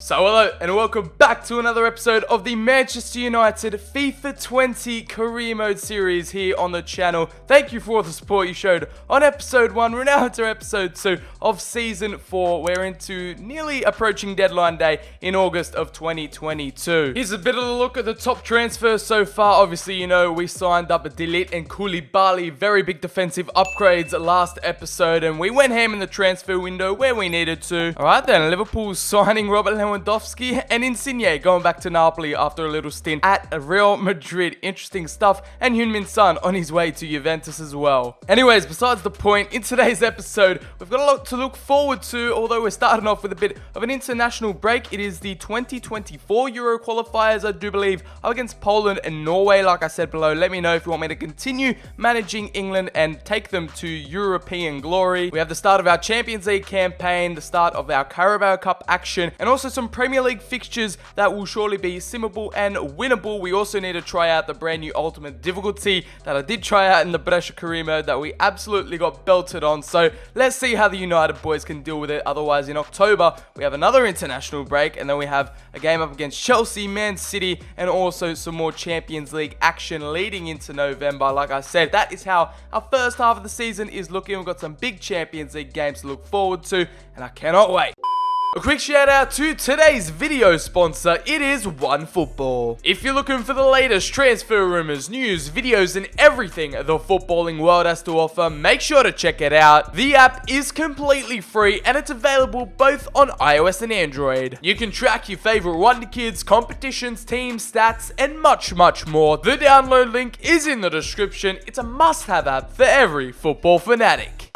So hello and welcome back to another episode of the Manchester United FIFA 20 Career Mode series here on the channel. Thank you for all the support you showed on episode 1. We're now into episode 2 of season 4. We're into nearly approaching deadline day in August of 2022. Here's a bit of a look at the top transfers so far. Obviously, you know, we signed up De Ligt and Koulibaly, very big defensive upgrades last episode, and we went ham in the transfer window where we needed to. Alright then, Liverpool signing Robert Lewandowski and Insigne going back to Napoli after a little stint at Real Madrid. Interesting stuff. And Heung-min Son on his way to Juventus as well. Anyways, besides the point, in today's episode, we've got a lot to look forward to, although we're starting off with a bit of an international break. It is the 2024 Euro qualifiers, I do believe, up against Poland and Norway. Like I said below, let me know if you want me to continue managing England and take them to European glory. We have the start of our Champions League campaign, the start of our Carabao Cup action, and also some Premier League fixtures that will surely be simmable and winnable. We also need to try out the brand new ultimate difficulty that I did try out in the Brescia career mode that we absolutely got belted on. So let's see how the United boys can deal with it. Otherwise, in October, we have another international break, and then we have a game up against Chelsea, Man City, and also some more Champions League action leading into November. Like I said, that is how our first half of the season is looking. We've got some big Champions League games to look forward to, and I cannot wait. A quick shout out to today's video sponsor, it is OneFootball. If you're looking for the latest transfer rumors, news, videos, and everything the footballing world has to offer, make sure to check it out. The app is completely free and it's available both on iOS and Android. You can track your favorite Wonder Kids, competitions, teams, stats, and much more. The download link is in the description. It's a must-have app for every football fanatic.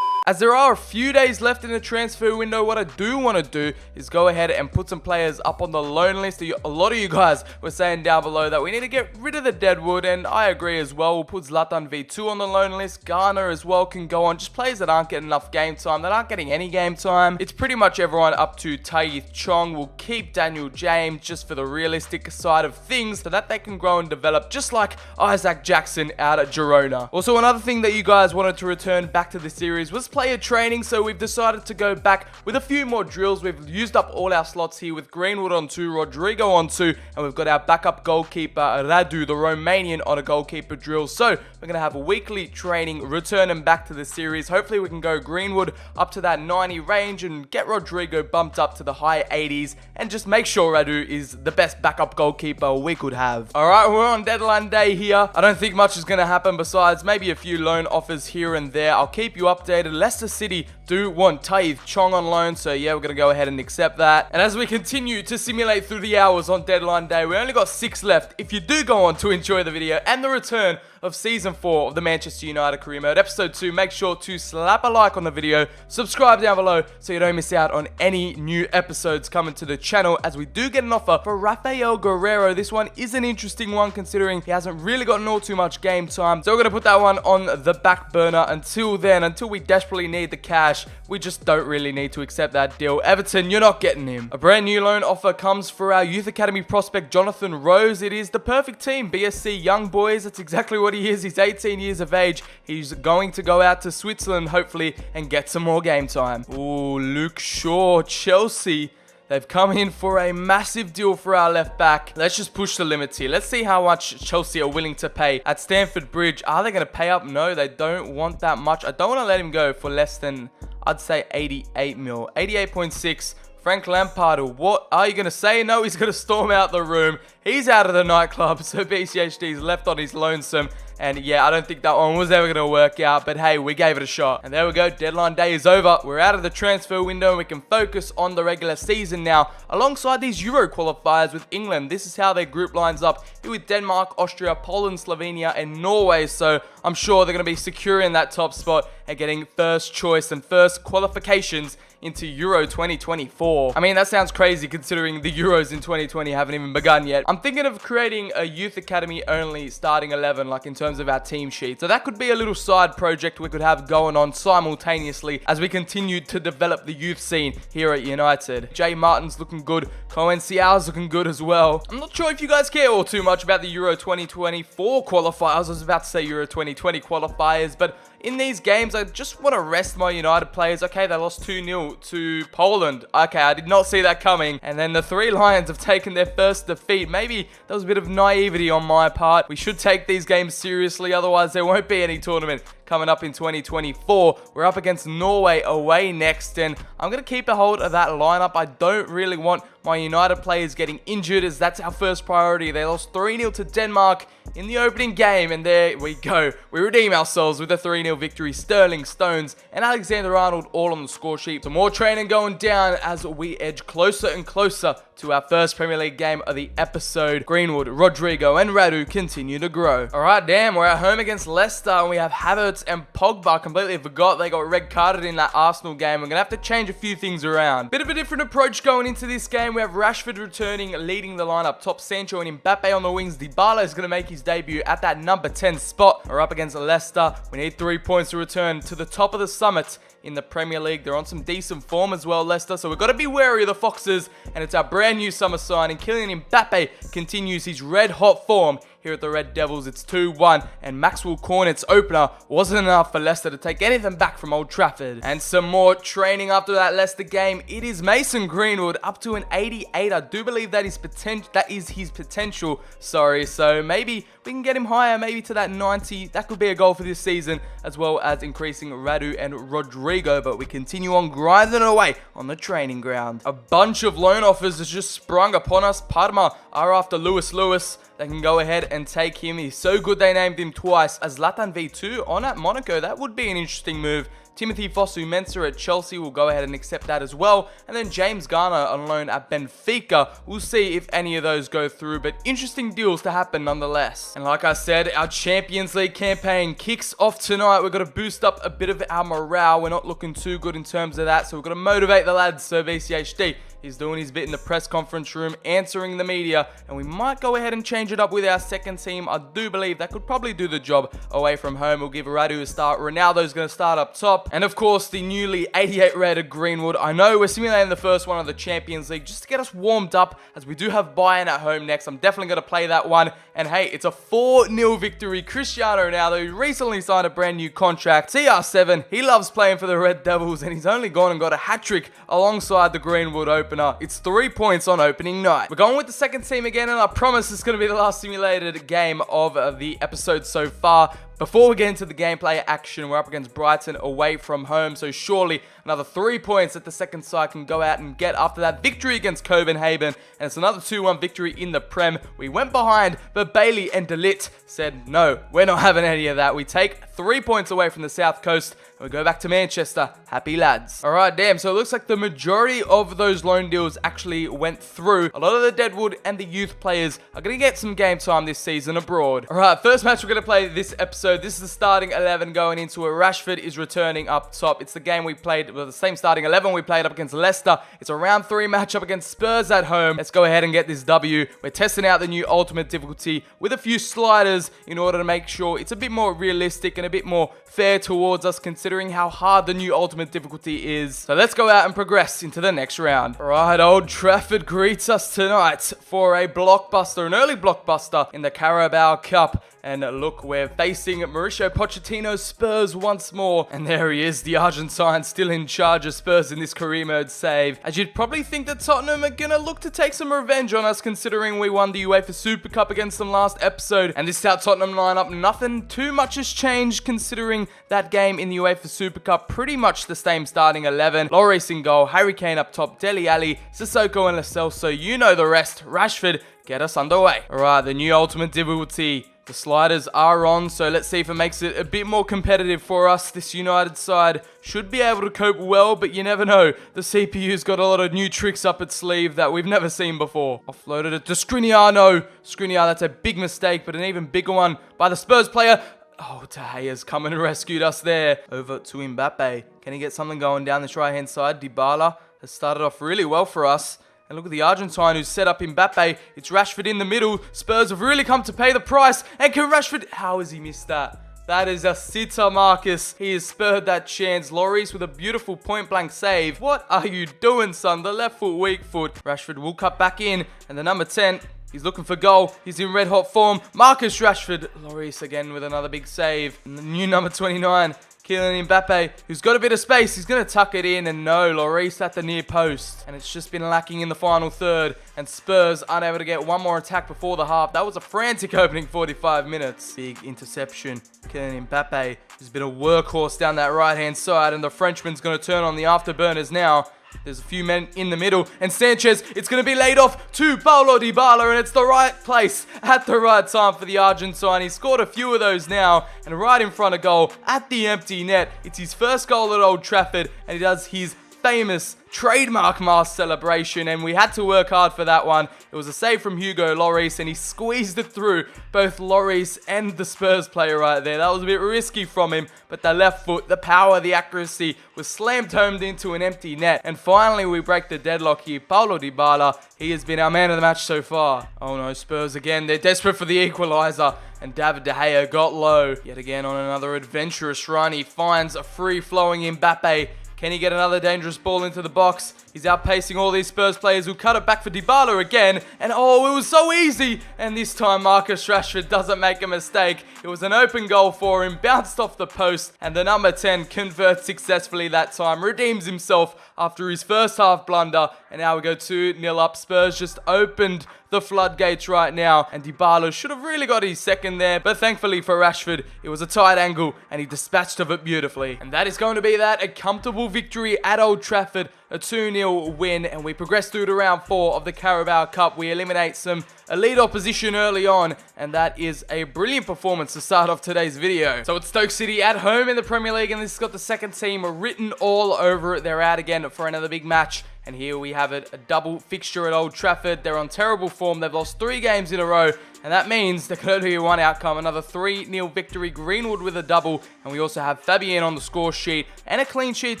As there are a few days left in the transfer window, what I do want to do is go ahead and put some players up on the loan list. A lot of you guys were saying down below that we need to get rid of the deadwood, and I agree as well. We'll put Zlatan V2 on the loan list. Garner as well can go on. Just players that aren't getting enough game time, that aren't getting any game time. It's pretty much everyone up to Taith Chong. We'll keep Daniel James just for the realistic side of things so that they can grow and develop just like Isaac Jackson out at Girona. Also, another thing that you guys wanted to return back to the series was player training, so we've decided to go back with a few more drills. We've used up all our slots here with Greenwood on 2, Rodrigo on 2, and we've got our backup goalkeeper Radu, the Romanian, on a goalkeeper drill. So we're going to have a weekly training, returning back to the series. Hopefully we can go Greenwood up to that 90 range and get Rodrigo bumped up to the high 80s and just make sure Radu is the best backup goalkeeper we could have. Alright, we're on deadline day here. I don't think much is going to happen besides maybe a few loan offers here and there. I'll keep you updated. Leicester City do want Taith Chong on loan, so yeah, we're going to go ahead and accept that. And as we continue to simulate through the hours on deadline day, we only got 6 left. If you do go on to enjoy the video and the return of Season 4 of the Manchester United Career Mode Episode 2, make sure to slap a like on the video, subscribe down below so you don't miss out on any new episodes coming to the channel, as we do get an offer for Rafael Guerreiro. This one is an interesting one considering he hasn't really gotten all too much game time, so we're going to put that one on the back burner until then, until we desperately need the cash. We just don't really need to accept that deal. Everton, you're not getting him. A brand new loan offer comes for our Youth Academy prospect Jonathan Rose. It is the perfect team, BSC Young Boys. That's exactly what he is. He's 18 years of age. He's going to go out to Switzerland, hopefully, and get some more game time. Ooh, Luke Shaw, Chelsea. They've come in for a massive deal for our left back. Let's just push the limits here. Let's see how much Chelsea are willing to pay at Stamford Bridge. Are they going to pay up? No, they don't want that much. I don't want to let him go for less than, I'd say, 88 mil. 88.6. Frank Lampard, what are you going to say? No, he's going to storm out the room. He's out of the nightclub, so BCHD is left on his lonesome. And yeah, I don't think that one was ever going to work out, but hey, we gave it a shot. And there we go, deadline day is over. We're out of the transfer window and we can focus on the regular season now, alongside these Euro qualifiers with England. This is how their group lines up here with Denmark, Austria, Poland, Slovenia, and Norway. So I'm sure they're going to be securing that top spot and getting first choice and first qualifications into Euro 2024. I mean, that sounds crazy considering the Euros in 2020 haven't even begun yet. I'm thinking of creating a Youth Academy only starting 11, like in terms of our team sheet. So that could be a little side project we could have going on simultaneously as we continue to develop the youth scene here at United. Jay Martin's looking good. Cohen Cial's looking good as well. I'm not sure if you guys care all too much about the Euro 2024 qualifiers. I was about to say Euro 2020 qualifiers, but in these games, I just want to rest my United players. Okay, they lost 2-0 to Poland. Okay, I did not see that coming. And then the Three Lions have taken their first defeat. Maybe that was a bit of naivety on my part. We should take these games seriously, otherwise there won't be any tournament coming up in 2024. We're up against Norway away next, and I'm going to keep a hold of that lineup. I don't really want my United players getting injured, as that's our first priority. They lost 3-0 to Denmark in the opening game, and there we go. We redeem ourselves with a 3-0 victory. Sterling, Stones, and Alexander-Arnold all on the score sheet. Some more training going down as we edge closer and closer to our first Premier League game of the episode. Greenwood, Rodrigo, and Radu continue to grow. Alright, damn, we're at home against Leicester, and we have Havertz and Pogba. I completely forgot they got red carded in that Arsenal game. We're going to have to change a few things around. Bit of a different approach going into this game. We have Rashford returning, leading the lineup. Top Sancho and Mbappe on the wings. Dybala is going to make his debut at that number 10 spot. We're up against Leicester. We need 3 points to return to the top of the summit in the Premier League. They're on some decent form as well, Leicester, so we've got to be wary of the Foxes, and it's our brand new summer signing. Kylian Mbappe continues his red-hot form here at the Red Devils. It's 2-1, and Maxwell Cornet's opener wasn't enough for Leicester to take anything back from Old Trafford. And some more training after that Leicester game. It is Mason Greenwood up to an 88. I do believe that is his potential, so maybe we can get him higher, maybe to that 90. That could be a goal for this season, as well as increasing Radu and Rodrigo, but we continue on grinding away on the training ground. A bunch of loan offers has just sprung upon us. Parma are after Lewis. They can go ahead and take him. He's so good they named him twice. As Zlatan V2 on at Monaco, that would be an interesting move. Timothy Fosu-Mensah at Chelsea will go ahead and accept that as well. And then James Garner on loan at Benfica. We'll see if any of those go through, but interesting deals to happen nonetheless. And like I said, our Champions League campaign kicks off tonight. We've got to boost up a bit of our morale. We're not looking too good in terms of that, so we've got to motivate the lads. So BCHD, he's doing his bit in the press conference room, answering the media, and we might go ahead and change it up with our second team. I do believe that could probably do the job away from home. We'll give Radu a start. Ronaldo's going to start up top. And of course, the newly 88 rated Greenwood. I know we're simulating the first one of the Champions League just to get us warmed up, as we do have Bayern at home next. I'm definitely going to play that one. And hey, it's a 4-0 victory. Cristiano Ronaldo, who recently signed a brand new contract. CR7, he loves playing for the Red Devils, and he's only gone and got a hat-trick alongside the Greenwood opener. It's 3 points on opening night. We're going with the second team again, and I promise it's going to be the last simulated game of the episode so far. Before we get into the gameplay action, we're up against Brighton away from home, so surely another 3 points that the second side can go out and get after that victory against Copenhagen, and it's another 2-1 victory in the Prem. We went behind, but Bailey and De Ligt said, no, we're not having any of that. We take 3 points away from the South Coast, and we go back to Manchester. Happy lads. Alright, damn, so it looks like the majority of those loan deals actually went through. A lot of the Deadwood and the youth players are going to get some game time this season abroad. Alright, first match we're going to play this episode. This is the starting 11 going into it. Rashford is returning up top. It's the game we played, well, the same starting 11 we played up against Leicester. It's a round 3 matchup against Spurs at home. Let's go ahead and get this W. We're testing out the new ultimate difficulty with a few sliders in order to make sure it's a bit more realistic and a bit more fair towards us, considering how hard the new ultimate difficulty is. So let's go out and progress into the next round. Right, Old Trafford greets us tonight for a blockbuster, an early blockbuster in the Carabao Cup. And look, we're facing Mauricio Pochettino's Spurs once more. And there he is, the Argentine, still in charge of Spurs in this career mode save. As you'd probably think that Tottenham are gonna look to take some revenge on us, considering we won the UEFA Super Cup against them last episode. And this South Tottenham lineup, nothing too much has changed, considering that game in the UEFA Super Cup, pretty much the same starting 11. Lloris in goal, Harry Kane up top, Dele Alli, Sissoko and Lo Celso. You know the rest. Rashford, get us underway. Alright, the new ultimate difficulty. The sliders are on, so let's see if it makes it a bit more competitive for us. This United side should be able to cope well, but you never know. The CPU's got a lot of new tricks up its sleeve that we've never seen before. Offloaded it to Skriniar. No, Skriniar, that's a big mistake, but an even bigger one by the Spurs player. Oh, Tahaya's come and rescued us there. Over to Mbappe. Can he get something going down this right-hand side? Dybala has started off really well for us. And look at the Argentine who's set up Mbappe. It's Rashford in the middle. Spurs have really come to pay the price. And can Rashford... How has he missed that? That is a sitter, Marcus. He has spurred that chance. Lloris with a beautiful point-blank save. What are you doing, son? The left foot, weak foot. Rashford will cut back in. And the number 10... He's looking for goal. He's in red-hot form. Marcus Rashford. Lloris again with another big save. And the new number 29. Kylian Mbappe, who's got a bit of space. He's going to tuck it in, and no, Lloris at the near post. And it's just been lacking in the final third, and Spurs unable to get one more attack before the half. That was a frantic opening 45 minutes. Big interception. Kylian Mbappe, who's been a workhorse down that right-hand side, and the Frenchman's going to turn on the afterburners now. There's a few men in the middle, and Sanchez, it's going to be laid off to Paulo Dybala, and it's the right place at the right time for the Argentine. He scored a few of those now, and right in front of goal at the empty net. It's his first goal at Old Trafford, and he does his famous trademark mask celebration, and we had to work hard for that one. It was a save from Hugo Lloris, and he squeezed it through both Lloris and the Spurs player right there. That was a bit risky from him, but the left foot, the power, the accuracy was slammed home into an empty net. And finally, we break the deadlock here. Paulo Dybala, he has been our man of the match so far. Oh no, Spurs again. They're desperate for the equaliser, and David De Gea got low. Yet again on another adventurous run, he finds a free-flowing Mbappe. Can he get another dangerous ball into the box? He's outpacing all these Spurs players who cut it back for Dybala again. And oh, it was so easy. And this time Marcus Rashford doesn't make a mistake. It was an open goal for him, bounced off the post. And the number 10 converts successfully that time. Redeems himself after his first half blunder. And now we go 2-0 up. Spurs just opened the floodgates right now, and Dybala should have really got his second there, but thankfully for Rashford, it was a tight angle, and he dispatched of it beautifully. And that is going to be that, a comfortable victory at Old Trafford, a 2-0 win, and we progress through to round 4 of the Carabao Cup. We eliminate some elite opposition early on, and that is a brilliant performance to start off today's video. So it's Stoke City at home in the Premier League, and this has got the second team written all over it. They're out again for another big match. And here we have it, a double fixture at Old Trafford. They're on terrible form. They've lost 3 games in a row. And that means there can only be one outcome. Another 3-0 victory. Greenwood with a double. And we also have Fabian on the score sheet. And a clean sheet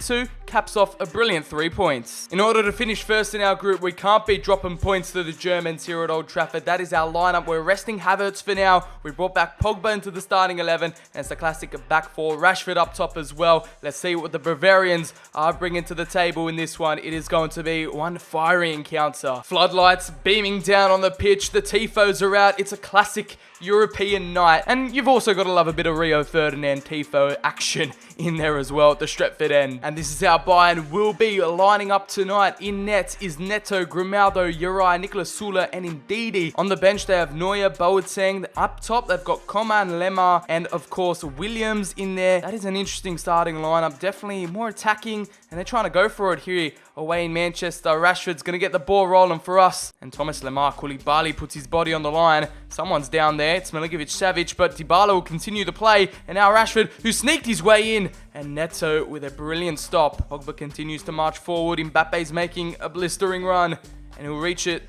too. Caps off a brilliant 3 points. In order to finish first in our group, we can't be dropping points to the Germans here at Old Trafford. That is our lineup. We're resting Havertz for now. We brought back Pogba into the starting 11. And it's the classic back 4. Rashford up top as well. Let's see what the Bavarians are bringing to the table in this one. It is going to be one fiery encounter. Floodlights beaming down on the pitch. The Tifos are out. It's a classic European night. And you've also got to love a bit of Rio Ferdinand Tifo action in there as well at the Stretford end. And this is how Bayern will be lining up tonight. In net is Neto, Grimaldo, Uri, Nicolas Sula, and Ndidi. On the bench, they have Neuer, Boateng. Up top, they've got Coman, Lemar, and of course, Williams in there. That is an interesting starting lineup. Definitely more attacking, and they're trying to go for it here away in Manchester. Rashford's going to get the ball rolling for us. And Thomas Lemar Koulibaly puts his body on the line. Someone's down there. It's Milinkovic-Savic, but Dybala will continue to play. And now Rashford, who sneaked his way in. And Neto with a brilliant stop. Pogba continues to march forward. Mbappe's making a blistering run. And he'll reach it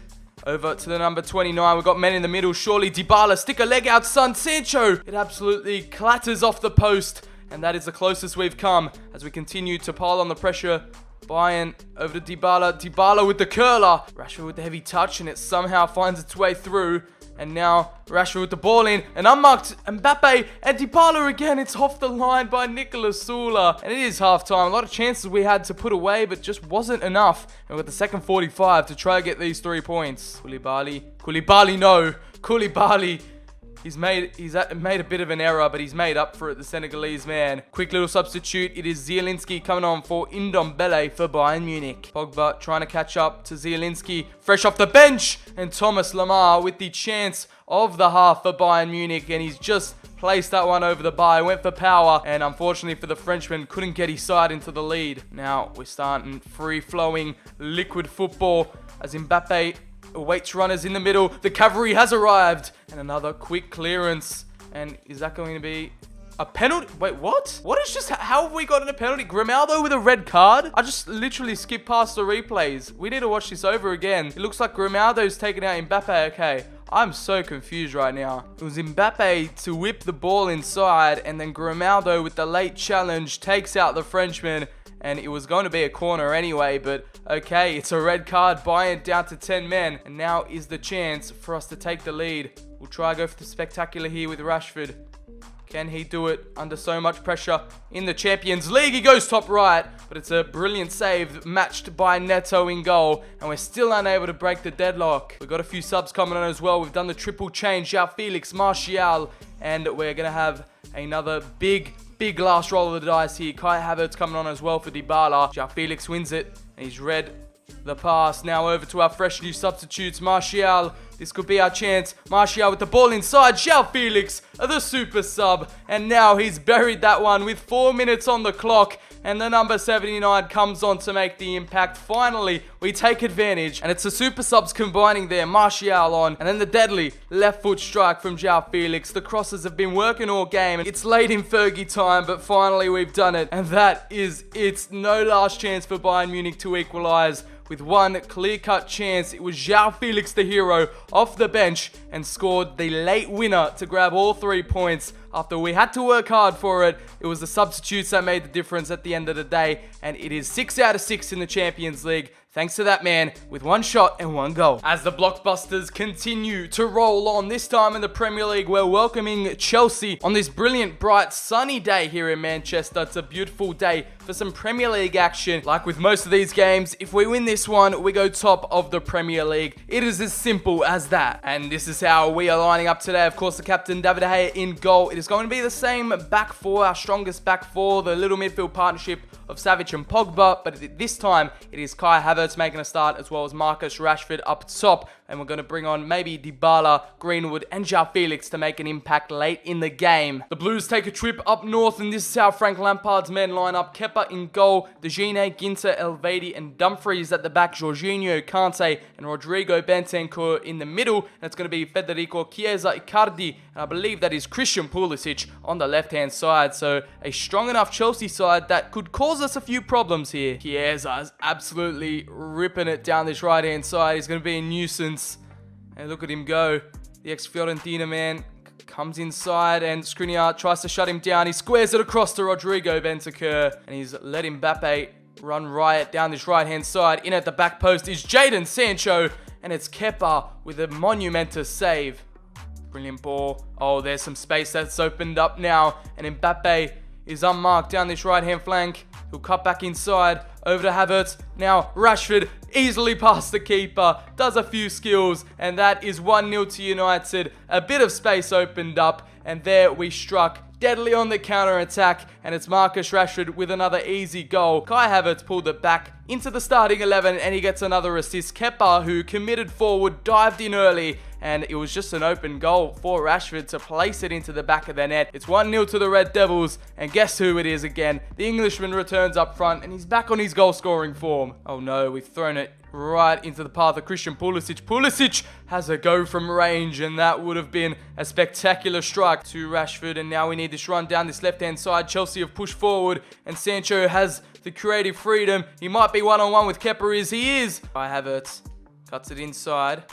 over to the number 29. We've got men in the middle. Surely Dybala, stick a leg out, son. Sancho. It absolutely clatters off the post. And that is the closest we've come as we continue to pile on the pressure. Bayern over to Dybala. Dybala with the curler. Rashford with the heavy touch, and it somehow finds its way through. And now Rashford with the ball in. And unmarked Mbappe and Dybala again. It's off the line by Nicolas Sula. And it is half-time. A lot of chances we had to put away, but just wasn't enough. And with the second 45 to try to get these 3 points. Koulibaly, no. Koulibaly. He's made a bit of an error, but he's made up for it, the Senegalese man. Quick little substitute. It is Zielinski coming on for Ndombele for Bayern Munich. Pogba trying to catch up to Zielinski. Fresh off the bench. And Thomas Lemar with the chance of the half for Bayern Munich. And he's just placed that one over the bar. He went for power. And unfortunately for the Frenchman, couldn't get his side into the lead. Now we're starting free-flowing liquid football as Mbappe awaits runners in the middle. The cavalry has arrived. And another quick clearance. And is that going to be a penalty? Wait, what? What is just... How have we gotten a penalty? Grimaldo with a red card? I just literally skipped past the replays. We need to watch this over again. It looks like Grimaldo's taken out Mbappe. Okay. I'm so confused right now. It was Mbappe to whip the ball inside. And then Grimaldo with the late challenge takes out the Frenchman. And it was going to be a corner anyway, but okay, it's a red card. Bayern down to 10 men. And now is the chance for us to take the lead. We'll try to go for the spectacular here with Rashford. Can he do it under so much pressure in the Champions League? He goes top right, but it's a brilliant save matched by Neto in goal. And we're still unable to break the deadlock. We've got a few subs coming on as well. We've done the triple change. João Felix, Martial, and we're going to have another big big last roll of the dice here. Kai Havertz coming on as well for Dybala. João Felix wins it, and he's read the pass. Now over to our fresh new substitutes. Martial, this could be our chance. Martial with the ball inside. João Felix, the super sub. And now he's buried that one with 4 minutes on the clock. And the number 79 comes on to make the impact. Finally, we take advantage. And it's the super subs combining there. Martial on. And then the deadly left foot strike from João Felix. The crosses have been working all game. It's late in Fergie time, but finally we've done it. And that is it. No last chance for Bayern Munich to equalise. With one clear-cut chance, it was João Felix, the hero, off the bench and scored the late winner to grab all 3 points. After we had to work hard for it, it was the substitutes that made the difference at the end of the day, and it is 6 out of 6 in the Champions League. Thanks to that man with 1 shot and 1 goal. As the blockbusters continue to roll on, this time in the Premier League, we're welcoming Chelsea on this brilliant, bright, sunny day here in Manchester. It's a beautiful day for some Premier League action. Like with most of these games, if we win this one, we go top of the Premier League. It is as simple as that. And this is how we are lining up today. Of course, the captain, David De Gea, in goal. It is going to be the same back four, our strongest back four, the little midfield partnership of Savic and Pogba, but this time it is Kai Havertz making a start, as well as Marcus Rashford up top, and we're going to bring on maybe Dybala, Greenwood and João Felix to make an impact late in the game. The Blues take a trip up north, and this is how Frank Lampard's men line up. Kepa in goal, De Gea, Ginter, Elvedi and Dumfries at the back, Jorginho, Kante and Rodrigo Bentancur in the middle, and it's going to be Federico Chiesa, Icardi, and I believe that is Christian Pulisic on the left-hand side. So a strong enough Chelsea side that could cause us a few problems here. Chiesa is absolutely ripping it down this right-hand side. He's going to be a nuisance. And look at him go. The ex-Fiorentina man comes inside, and Skriniar tries to shut him down. He squares it across to Rodrigo Bentancur, and he's let Mbappe run riot down this right-hand side. In at the back post is Jadon Sancho, and it's Kepa with a monumentous save. Brilliant ball. Oh, there's some space that's opened up now, and Mbappe is unmarked down this right-hand flank. He'll cut back inside, over to Havertz. Now Rashford easily past the keeper, does a few skills, and that is 1-0 to United. A bit of space opened up, and there we struck deadly on the counter-attack, and it's Marcus Rashford with another easy goal. Kai Havertz pulled it back into the starting 11, and he gets another assist. Kepa, who committed forward, dived in early, and it was just an open goal for Rashford to place it into the back of the net. It's 1-0 to the Red Devils, and guess who it is again? The Englishman returns up front, and he's back on his goal-scoring form. Oh no, we've thrown it right into the path of Christian Pulisic. Pulisic has a go from range, and that would have been a spectacular strike to Rashford. And now we need this run down this left-hand side. Chelsea have pushed forward, and Sancho has the creative freedom. He might be one-on-one with Kepa. He is. Kai Havertz cuts it inside.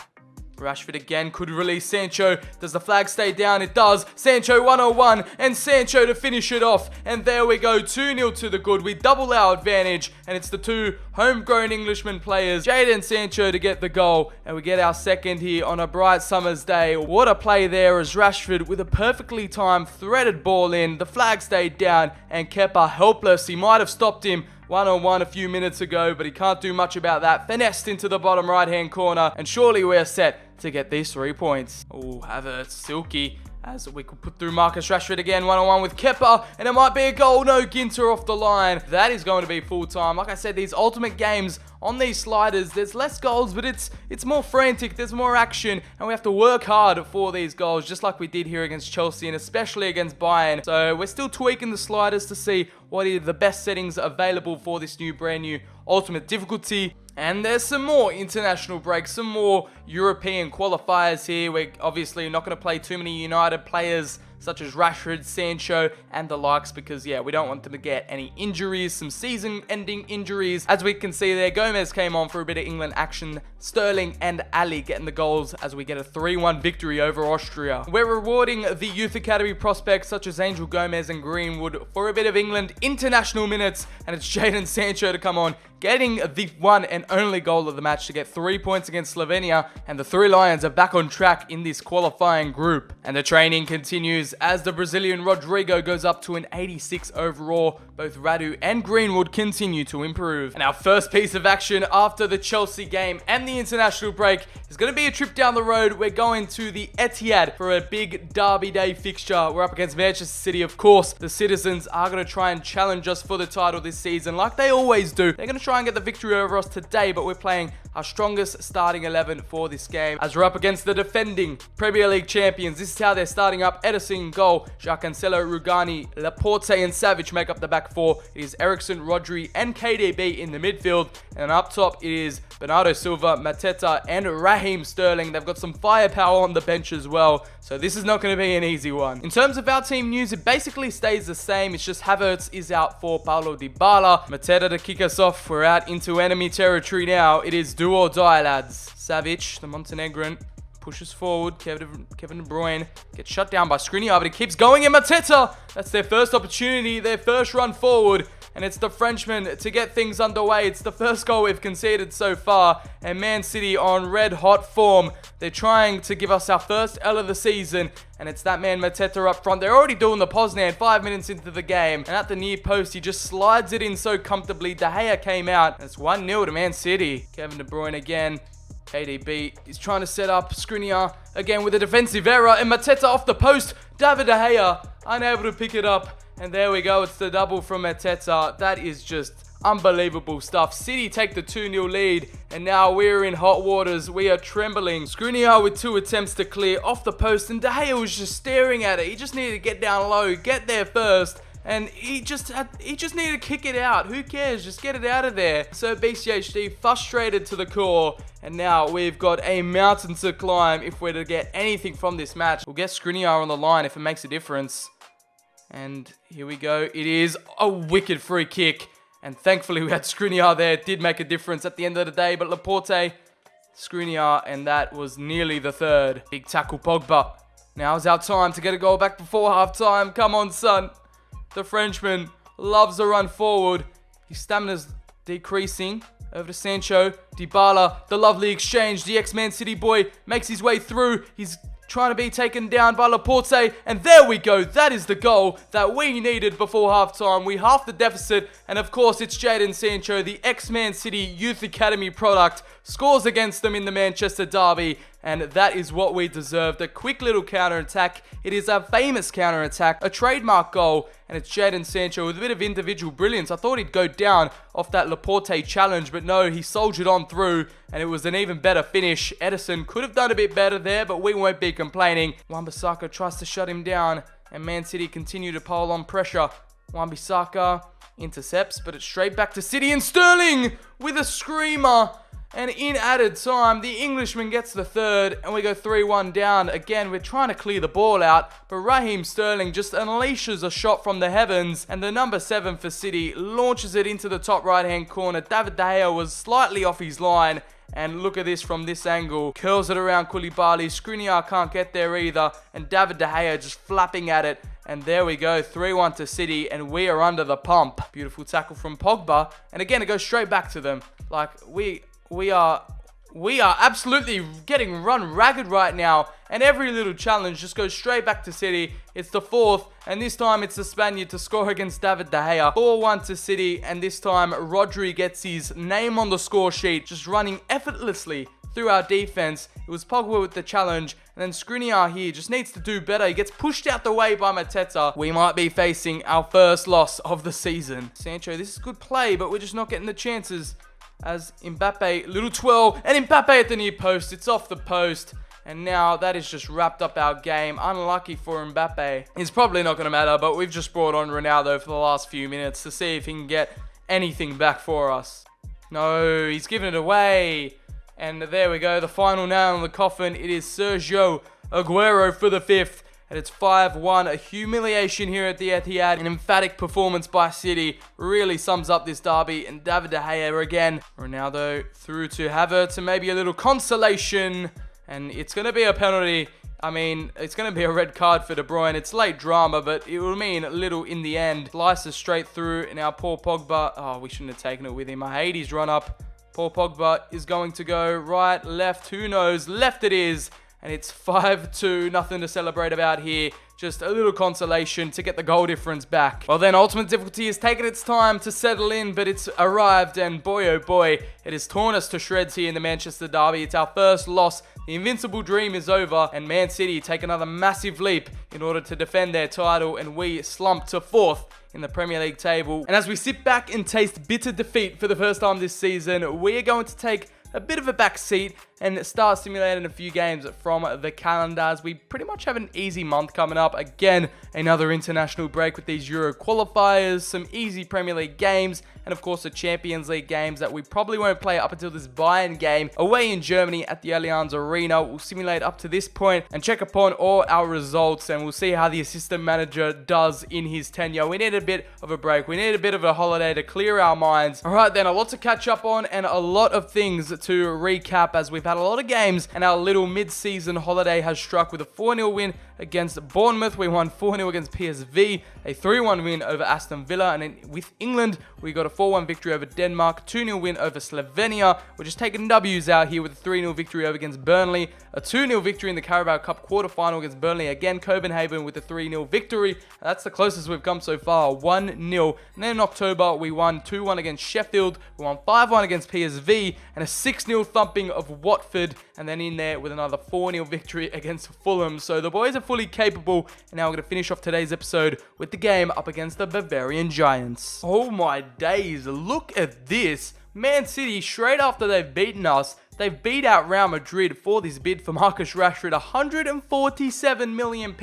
Rashford again could release Sancho. Does the flag stay down? It does. Sancho 1-on-1, and Sancho to finish it off. And there we go, 2-0 to the good. We double our advantage, and it's the two homegrown Englishman players, Jadon Sancho, to get the goal. And we get our second here on a bright summer's day. What a play there as Rashford with a perfectly timed threaded ball in. The flag stayed down, and Kepa helpless. He might have stopped him one-on-one a few minutes ago, but he can't do much about that. Finessed into the bottom right-hand corner, and surely we're set to get these 3 points. Oh, Havertz, silky, as we could put through Marcus Rashford again, one-on-one with Kepa, and it might be a goal. No, Ginter off the line. That is going to be full-time. Like I said, these ultimate games on these sliders, there's less goals, but it's more frantic, there's more action, and we have to work hard for these goals, just like we did here against Chelsea, and especially against Bayern. So we're still tweaking the sliders to see what are the best settings available for this brand new ultimate difficulty. And there's some more international breaks, some more European qualifiers here. We're obviously not going to play too many United players such as Rashford, Sancho, and the likes, because, yeah, we don't want them to get any injuries, some season-ending injuries. As we can see there, Gomez came on for a bit of England action. Sterling and Ali getting the goals as we get a 3-1 victory over Austria. We're rewarding the youth academy prospects such as Angel Gomez and Greenwood for a bit of England international minutes, and it's Jadon Sancho to come on, getting the one and only goal of the match to get 3 points against Slovenia, and the Three Lions are back on track in this qualifying group. And the training continues as the Brazilian Rodrigo goes up to an 86 overall. Both Radu and Greenwood continue to improve. And our first piece of action after the Chelsea game and the international break is going to be a trip down the road. We're going to the Etihad for a big derby day fixture. We're up against Manchester City, of course. The citizens are going to try and challenge us for the title this season like they always do. They're going to try and get the victory over us today, but we're playing our strongest starting 11 for this game as we're up against the defending Premier League champions. This is how they're starting up. Ederson in goal, Jacques Cancelo, Rugani, Laporte and Savic make up the back four. It is Eriksen, Rodri and KDB in the midfield, and up top it is Bernardo Silva, Mateta and Raheem Sterling. They've got some firepower on the bench as well, so this is not going to be an easy one. In terms of our team news, it basically stays the same. It's just Havertz is out for Paulo Dybala. Mateta to kick us off. We're out into enemy territory now. It is do or die, lads. Savic, the Montenegrin, pushes forward. Kevin De Bruyne gets shut down by Skriniar, but he keeps going. And Mateta, that's their first opportunity, their first run forward. And it's the Frenchman to get things underway. It's the first goal we've conceded so far. And Man City on red hot form. They're trying to give us our first L of the season. And it's that man Mateta up front. They're already doing the Poznan 5 minutes into the game. And at the near post, he just slides it in so comfortably. De Gea came out. And it's 1-0 to Man City. Kevin De Bruyne again. KDB is trying to set up Skriniar again with a defensive error. And Mateta off the post. David De Gea unable to pick it up. And there we go, it's the double from Mateta. That is just unbelievable stuff. City take the 2-0 lead, and now we're in hot waters. We are trembling. Skriniar with 2 attempts to clear off the post, and De Gea was just staring at it. He just needed to get down low, get there first, and he just needed to kick it out. Who cares? Just get it out of there. So BCHD frustrated to the core, and now we've got a mountain to climb if we're to get anything from this match. We'll get Skriniar on the line if it makes a difference. And here we go. It is a wicked free kick. And thankfully we had Skriniar there. It did make a difference at the end of the day. But Laporte, Skriniar, and that was nearly the third. Big tackle Pogba. Now's our time to get a goal back before half-time. Come on, son. The Frenchman loves a run forward. His stamina's decreasing. Over to Sancho. Dybala, the lovely exchange. The ex-Man City boy makes his way through. He's trying to be taken down by Laporte, and there we go. That is the goal that we needed before halftime. We halved the deficit, and of course it's Jadon Sancho, the ex-Man City Youth Academy product, scores against them in the Manchester derby, and that is what we deserved. A quick little counter-attack. It is a famous counter-attack, a trademark goal, and it's Jadon Sancho with a bit of individual brilliance. I thought he'd go down off that Laporte challenge, but no, he soldiered on through, and it was an even better finish. Ederson could have done a bit better there, but we won't be complaining. Wan-Bissaka tries to shut him down, and Man City continue to pile on pressure. Wan-Bissaka intercepts, but it's straight back to City, and Sterling with a screamer. And in added time, the Englishman gets the third, and we go 3-1 down. Again, we're trying to clear the ball out, but Raheem Sterling just unleashes a shot from the heavens, and the number 7 for City launches it into the top right-hand corner. David De Gea was slightly off his line, and look at this from this angle. Curls it around Koulibaly. Skriniar can't get there either, and David De Gea just flapping at it. And there we go, 3-1 to City, and we are under the pump. Beautiful tackle from Pogba, and again, it goes straight back to them. Like, we are absolutely getting run ragged right now, and every little challenge just goes straight back to City. It's the 4th, and this time it's the Spaniard to score against David De Gea. 4-1 to City, and this time Rodri gets his name on the score sheet, just running effortlessly through our defense. It was Pogba with the challenge, and then Skriniar here just needs to do better. He gets pushed out the way by Mateta. We might be facing our first loss of the season. Sancho, this is good play, but we're just not getting the chances. As Mbappe, little twirl, and Mbappe at the near post. It's off the post, and now that has just wrapped up our game. Unlucky for Mbappe. It's probably not going to matter, but we've just brought on Ronaldo for the last few minutes to see if he can get anything back for us. No, he's given it away. And there we go, the final nail in the coffin. It is Sergio Aguero for the 5th. And it's 5-1, a humiliation here at the Etihad. An emphatic performance by City really sums up this derby. And David De Gea again. Ronaldo through to Havertz, and maybe a little consolation. And it's going to be a penalty I mean, it's going to be a red card for De Bruyne. It's late drama, but it will mean little in the end. Leicester straight through. Now, poor Pogba. Oh, we shouldn't have taken it with him. I hate his run-up. Poor Pogba is going to go right, left. Who knows? Left it is. And it's 5-2. Nothing to celebrate about here. Just a little consolation to get the goal difference back. Well then, ultimate difficulty has taken its time to settle in, but it's arrived, and boy oh boy, it has torn us to shreds here in the Manchester derby. It's our first loss. The invincible dream is over, and Man City take another massive leap in order to defend their title, and we slump to 4th in the Premier League table. And as we sit back and taste bitter defeat for the first time this season, we are going to take a bit of a back seat and start simulating a few games from the calendar, as we pretty much have an easy month coming up. Again, another international break with these Euro qualifiers, some easy Premier League games, and of course the Champions League games that we probably won't play up until this Bayern game away in Germany at the Allianz Arena. We'll simulate up to this point and check upon all our results, and we'll see how the assistant manager does in his tenure. We need a bit of a break. We need a bit of a holiday to clear our minds. All right then, a lot to catch up on and a lot of things to recap, as we've had a lot of games and our little mid-season holiday has struck with a 4-0 win against Bournemouth. We won 4-0 against PSV, a 3-1 win over Aston Villa, and with England, we got a 4-1 victory over Denmark, 2-0 win over Slovenia. We're just taking W's out here with a 3-0 victory over against Burnley, a 2-0 victory in the Carabao Cup quarter-final against Burnley. Again, Copenhagen with a 3-0 victory. That's the closest we've come so far, 1-0. And then in October, we won 2-1 against Sheffield, we won 5-1 against PSV, and a 6-0 thumping of Watford, and then in there with another 4-0 victory against Fulham. So the boys are fully capable, and now we're going to finish off today's episode with the game up against the Bavarian Giants. Oh my days, look at this. Man City, straight after they've beaten us, they've beat out Real Madrid for this bid for Marcus Rashford, £147 million.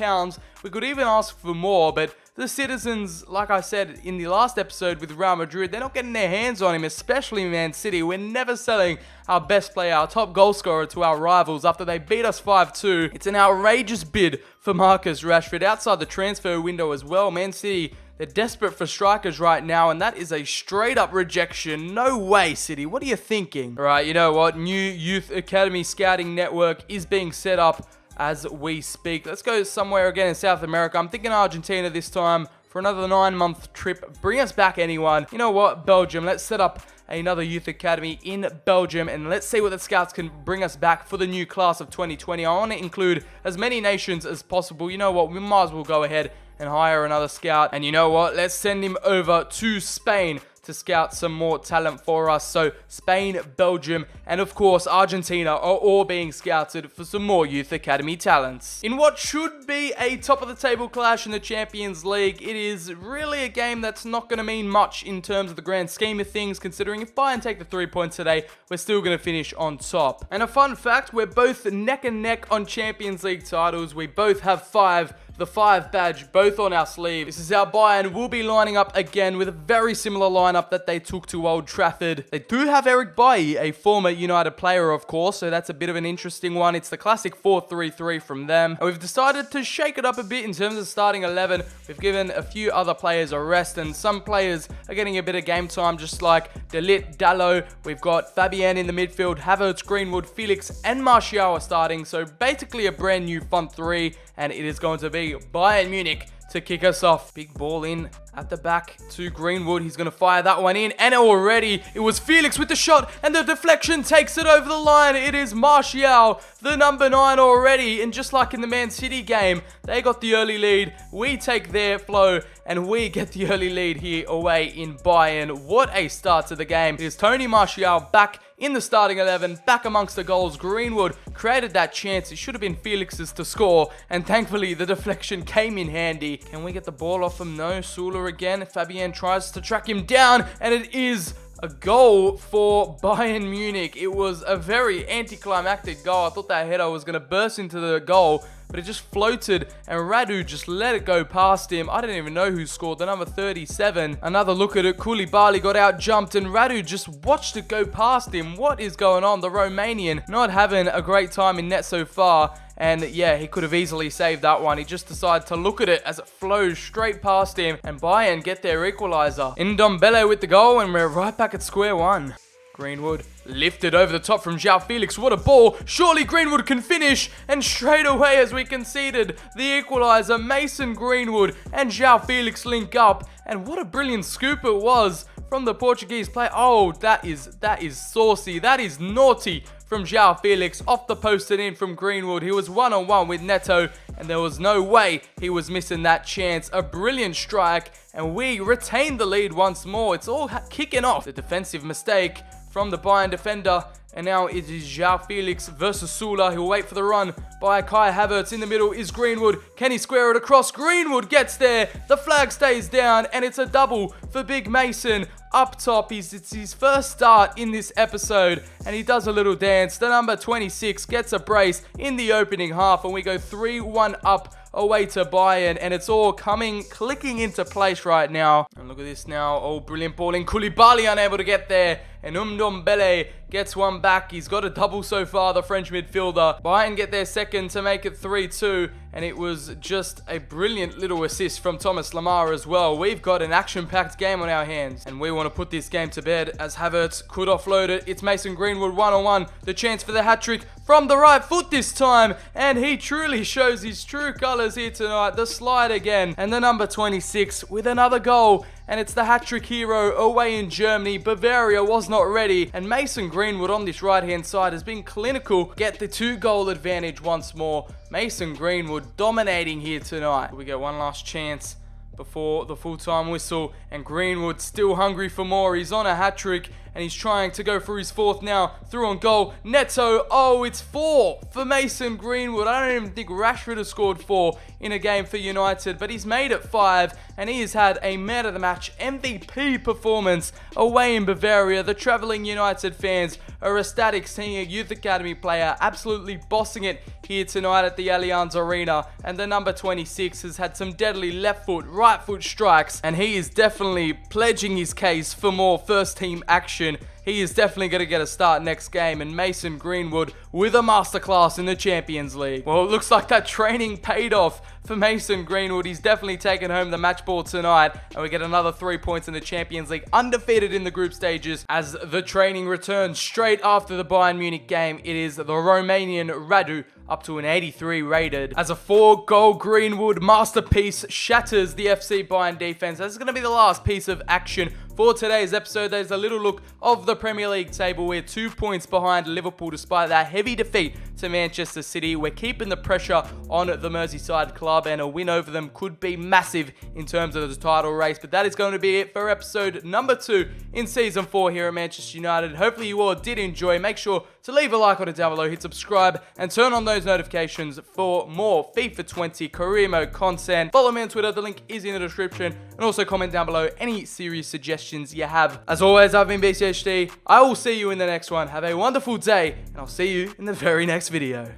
We could even ask for more, but the citizens, like I said in the last episode with Real Madrid, they're not getting their hands on him, especially Man City. We're never selling our best player, our top goal scorer, to our rivals after they beat us 5-2. It's an outrageous bid for Marcus Rashford outside the transfer window as well. Man City, they're desperate for strikers right now, and that is a straight-up rejection. No way, City. What are you thinking? All right, you know what? New Youth Academy Scouting Network is being set up as we speak. Let's go somewhere again in South America. I'm thinking Argentina this time for another 9-month trip. Bring us back, anyone. You know what? Belgium. Let's set up another youth academy in Belgium, and let's see what the scouts can bring us back for the new class of 2020. I want to include as many nations as possible. You know what? We might as well go ahead and hire another scout. And you know what? Let's send him over to Spain to scout some more talent for us. So Spain, Belgium, and of course Argentina are all being scouted for some more youth academy talents. In what should be a top of the table clash in the Champions League, it is really a game that's not going to mean much in terms of the grand scheme of things, considering if Bayern take the 3 points today, we're still going to finish on top. And a fun fact, we're both neck and neck on Champions League titles. We both have the 5 badge, both on our sleeve. This is how Bayern will be lining up again with a very similar lineup that they took to Old Trafford. They do have Eric Bailly, a former United player, of course, so that's a bit of an interesting one. It's the classic 4-3-3 from them. And we've decided to shake it up a bit in terms of starting 11. We've given a few other players a rest, and some players are getting a bit of game time, just like De Ligt, Dalot. We've got Fabian in the midfield, Havertz, Greenwood, Felix, and Martial are starting. So basically a brand new front three, and it is going to be Bayern Munich to kick us off. Big ball in at the back to Greenwood. He's going to fire that one in, and already it was Felix with the shot, and the deflection takes it over the line. It is Martial, the number 9 already, and just like in the Man City game, they got the early lead. We take their flow, and we get the early lead here away in Bayern. What a start to the game. It is Tony Martial back in the starting 11, back amongst the goals. Greenwood created that chance. It should have been Felix's to score, and thankfully the deflection came in handy. Can we get the ball off him? No. Sula again. Fabian tries to track him down, and it is a goal for Bayern Munich. It was a very anticlimactic goal. I thought that header was going to burst into the goal, but it just floated, and Radu just let it go past him. I didn't even know who scored, the number 37. Another look at it, Koulibaly got out jumped, and Radu just watched it go past him. What is going on? The Romanian not having a great time in net so far. And yeah, he could have easily saved that one. He just decided to look at it as it flows straight past him, and Bayern get their equalizer. Ndombele with the goal, and we're right back at square one. Greenwood lifted over the top from João Felix. What a ball. Surely Greenwood can finish. And straight away as we conceded the equaliser, Mason Greenwood and João Felix link up. And what a brilliant scoop it was from the Portuguese player. Oh, that is saucy. That is naughty from João Felix. Off the post and in from Greenwood. He was one-on-one with Neto, and there was no way he was missing that chance. A brilliant strike, and we retain the lead once more. It's all kicking off. The defensive mistake from the Bayern defender, and now it is João Felix versus Sula. He'll wait for the run by Kai Havertz. In the middle is Greenwood. Can he square it across? Greenwood gets there. The flag stays down, and it's a double for Big Mason. Up top, it's his first start in this episode, and he does a little dance. The number 26 gets a brace in the opening half, and we go 3-1 up away to Bayern, and it's all clicking into place right now. And look at this now. Oh, brilliant ball in. Koulibaly unable to get there, and Ndombele gets one back. He's got a double so far, the French midfielder. Bayern get their second to make it 3-2, and it was just a brilliant little assist from Thomas Lemar as well. We've got an action-packed game on our hands, and we want to put this game to bed as Havertz could offload it. It's Mason Greenwood one-on-one. The chance for the hat-trick from the right foot this time, and he truly shows his true colours here tonight. The slide again, and the number 26 with another goal, and it's the hat-trick hero away in Germany. Bavaria was not ready, and Mason Greenwood on this right-hand side has been clinical. Get the 2-goal advantage once more. Mason Greenwood dominating here tonight. We get one last chance before the full-time whistle, and Greenwood still hungry for more. He's on a hat-trick, and he's trying to go for his fourth now. Through on goal. Neto. Oh, it's 4 for Mason Greenwood. I don't even think Rashford has scored 4 in a game for United, but he's made it 5, and he has had a man of the match MVP performance away in Bavaria. The travelling United fans are ecstatic seeing a youth academy player absolutely bossing it here tonight at the Allianz Arena. And the number 26 has had some deadly left foot, right foot strikes, and he is definitely pledging his case for more first team action. He is definitely going to get a start next game, and Mason Greenwood with a masterclass in the Champions League. Well, it looks like that training paid off for Mason Greenwood. He's definitely taken home the match ball tonight, and we get another 3 points in the Champions League, undefeated in the group stages as the training returns straight after the Bayern Munich game. It is the Romanian Radu, up to an 83 rated, as a 4-goal Greenwood masterpiece shatters the FC Bayern defense. This is going to be the last piece of action for today's episode. There's a little look of the Premier League table. We're 2 points behind Liverpool despite that heavy defeat to Manchester City. We're keeping the pressure on the Merseyside club, and a win over them could be massive in terms of the title race. But that is going to be it for episode number 2 in season 4 here at Manchester United. Hopefully you all did enjoy. Make sure to leave a like on it down below, hit subscribe, and turn on those notifications for more FIFA 20 career mode content. Follow me on Twitter, the link is in the description, and also comment down below any series suggestions you have. As always, I've been BCHD. I will see you in the next one. Have a wonderful day, and I'll see you in the very next video.